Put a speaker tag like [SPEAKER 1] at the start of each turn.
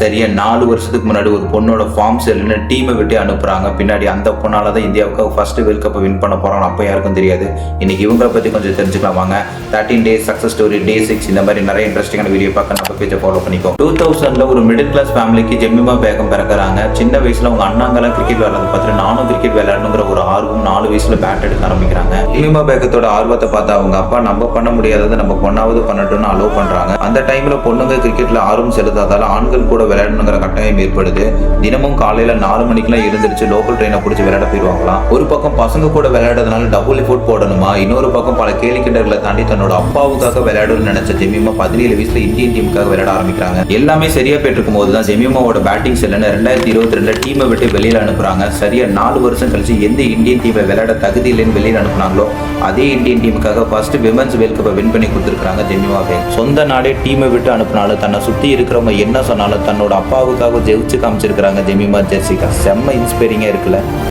[SPEAKER 1] சரியா 4 வருஷத்துக்கு முன்னாடி ஒரு பொண்ணோட ஃபார்ம் செல்லுன்னு டீமை விட்டு அனுப்புறாங்க. பின்னாடி அந்த பொண்ணால தான் இந்தியாவுக்கு ஃபர்ஸ்ட் வேர்ல்ட் கப்பை வின் பண்ண போறாங்க. அப்போ யாருக்கும் தெரியாது. இன்னைக்கு இவங்களை பத்தி கொஞ்சம் தெரிஞ்சுக்கலாம் வாங்க. 13 டேஸ் சக்சஸ் ஸ்டோரி டே 6 இந்த மாதிரி நிறைய இன்ட்ரெஸ்டிங்கான வீடியோ பார்க்க நம்ம பேஜை ஃபாலோ பண்ணிக்கோ. 2000ல ஒரு மிடில் கிளாஸ் ஃபேமிலிக்கு ஜெமிமா பேகம் பிறக்கிறாங்க. சின்ன வயசுல அவங்க அண்ணாங்கெல்லாம் கிரிக்கெட் விளையாடுறது பார்த்துட்டு நானும் கிரிக்கெட் விளையாடணுங்கிற ஒரு ஆர்வம் 4 வயசுல பேட் எடுக்க ஆரம்பிக்கிறாங்க. ஜெமிமா பேகத்தோட ஆர்வத்தை பார்த்து அவங்க அப்பா நம்ம பண்ண முடியாததை நம்ம பொண்ணாவது பண்ணட்டும்னு அலோவ் பண்றாங்க. அந்த டைம்ல பொண்ணுங்க கிரிக்கெட்ல ஆர்வம் செலுத்தாதால ஆண்கள் கூட விளையாடணுங்கிற கட்டாயம் ஏற்படுது. தினமும் காலையில 4 மணிக்கெல்லாம் எழுந்திருச்சு லோக்கல் ட்ரெயினை பிடிச்சி விளையாட போயிருவாங்களாம். ஒரு பக்கம் பசங்க கூட விளையாடுறதுனால டபுள் எஃபோர்ட் போடணுமா, இன்னொரு பக்கம் பல கேலி கிண்டர்களை தாண்டி தன்னோட அப்பாவுக்காக விளையாடணும்னு நினைச்ச ஜெமிமா 17 வயசுல இந்தியன் டீமுக்காக விளையாட ஆரம்பிக்கிறாங்க. எல்லாமே சரியா போயிட்டு இருக்கும் போதுதான் ஜெமிமாவோட பேட்டிங் செல்லுன்னு 2022 டீமை விட்டு வெளியில அனுப்புறாங்க. சரியா 4 வருஷம் கழிச்சு எந்த இந்தியன் டீமை விளையாட தகுதி இல்லைன்னு வெளியில அனுப்புனாங்களோ அதே இந்தியன் டீமுக்காக ஃபர்ஸ்ட் விமென்ஸ் வேர்ல்ட் கப்பை வின் பண்ணி கொடுத்துருக்காங்க ஜெமிமா பேகம். சொந்த நாடே டீமை விட்டு அனுப்புனாலும் தன்னை சுத்தி இருக்கிறவங்க என்ன சொன்னாலும் தன்னோட அப்பாவுக்காக ஜெயிச்சு காமிச்சிருக்காங்க ஜெமிமா ஜெர்சிகா. செம்ம இன்ஸ்பைரிங்கா இருக்குல்ல.